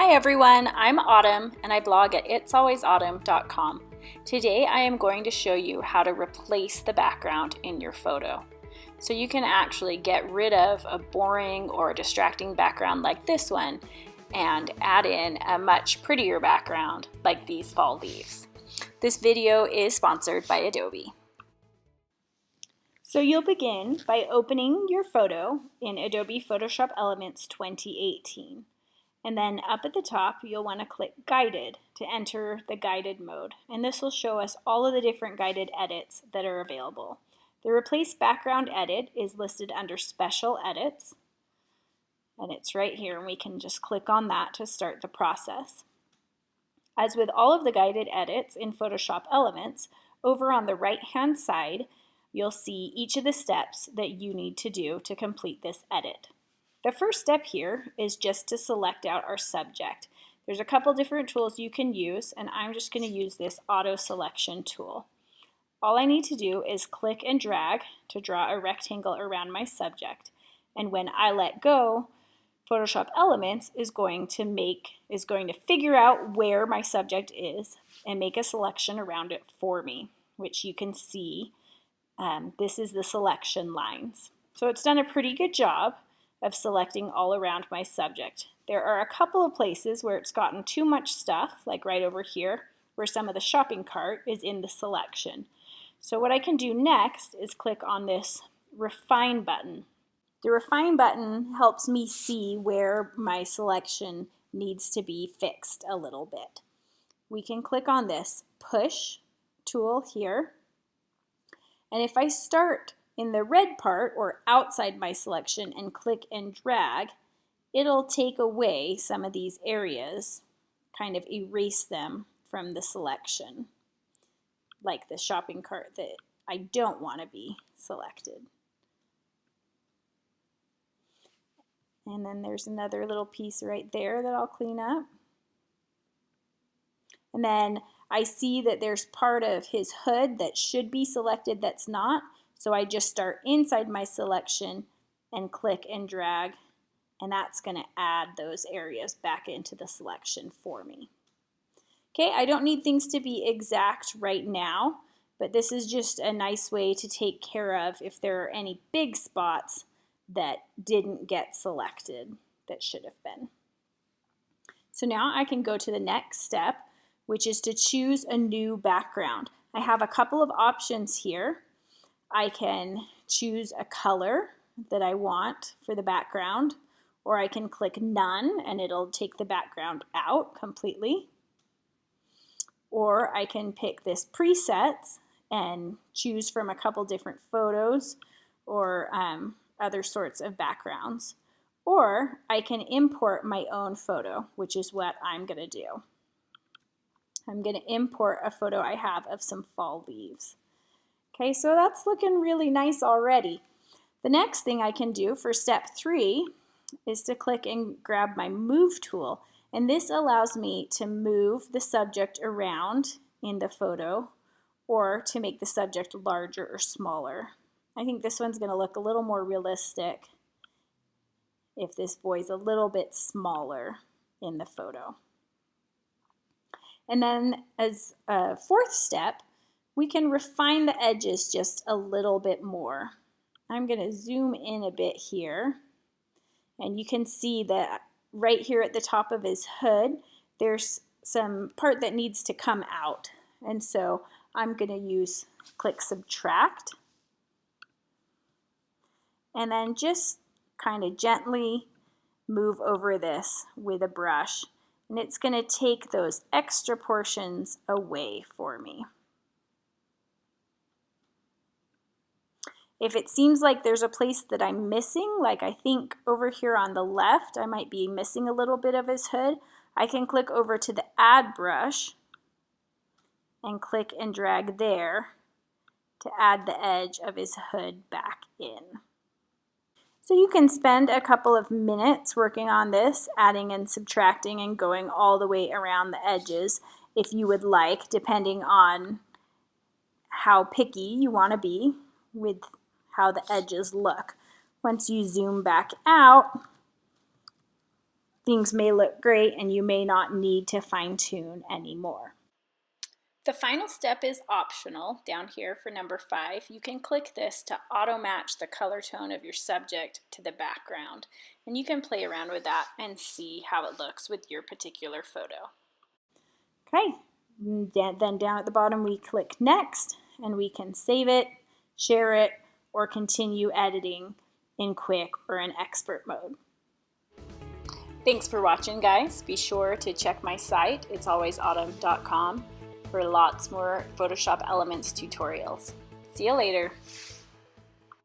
Hi everyone, I'm Autumn and I blog at itsalwaysautumn.com. Today I am going to show you how to replace the background in your photo. So you can actually get rid of a boring or distracting background like this one and add in a much prettier background like these fall leaves. This video is sponsored by Adobe. So you'll begin by opening your photo in Adobe Photoshop Elements 2018. And then up at the top, you'll want to click Guided to enter the guided mode. And this will show us all of the different guided edits that are available. The Replace Background edit is listed under Special Edits. And it's right here, and we can just click on that to start the process. As with all of the guided edits in Photoshop Elements, over on the right-hand side, you'll see each of the steps that you need to do to complete this edit. The first step here is just to select out our subject. There's a couple different tools you can use, and I'm just going to use this auto selection tool. All I need to do is click and drag to draw a rectangle around my subject, and when I let go, Photoshop Elements is going to figure out where my subject is and make a selection around it for me, which you can see. This is the selection lines. So it's done a pretty good job of selecting all around my subject. There are a couple of places where it's gotten too much stuff, like right over here, where some of the shopping cart is in the selection. So what I can do next is click on this Refine button. The Refine button helps me see where my selection needs to be fixed a little bit. We can click on this Push tool here, and if I start in the red part or outside my selection and click and drag, it'll take away some of these areas, kind of erase them from the selection, like the shopping cart that I don't want to be selected. And then there's another little piece right there that I'll clean up. And then I see that there's part of his hood that should be selected that's not. So I just start inside my selection and click and drag, and that's going to add those areas back into the selection for me. Okay, I don't need things to be exact right now, but this is just a nice way to take care of if there are any big spots that didn't get selected that should have been. So now I can go to the next step, which is to choose a new background. I have a couple of options here. I can choose a color that I want for the background, or I can click None and it'll take the background out completely. Or I can pick this presets and choose from a couple different photos or other sorts of backgrounds. Or I can import my own photo, which is what I'm going to do. I'm going to import a photo I have of some fall leaves. Okay, so that's looking really nice already. The next thing I can do for step 3 is to click and grab my Move tool. And this allows me to move the subject around in the photo or to make the subject larger or smaller. I think this one's going to look a little more realistic if this boy's a little bit smaller in the photo. And then as a fourth step, we can refine the edges just a little bit more. I'm going to zoom in a bit here, and you can see that right here at the top of his hood, there's some part that needs to come out. And so I'm going to click Subtract, and then just kind of gently move over this with a brush. And it's going to take those extra portions away for me. If it seems like there's a place that I'm missing, like I think over here on the left, I might be missing a little bit of his hood, I can click over to the Add brush and click and drag there to add the edge of his hood back in. So you can spend a couple of minutes working on this, adding and subtracting and going all the way around the edges if you would like, depending on how picky you want to be with how the edges look. Once you zoom back out, things may look great and you may not need to fine-tune anymore. The final step is optional down here for number 5. You can click this to auto-match the color tone of your subject to the background, and you can play around with that and see how it looks with your particular photo. Okay, then down at the bottom we click Next, and we can save it, share it, or continue editing in Quick or in Expert mode. Thanks for watching, guys. Be sure to check my site, itsalwaysautumn.com, for lots more Photoshop Elements tutorials. See you later.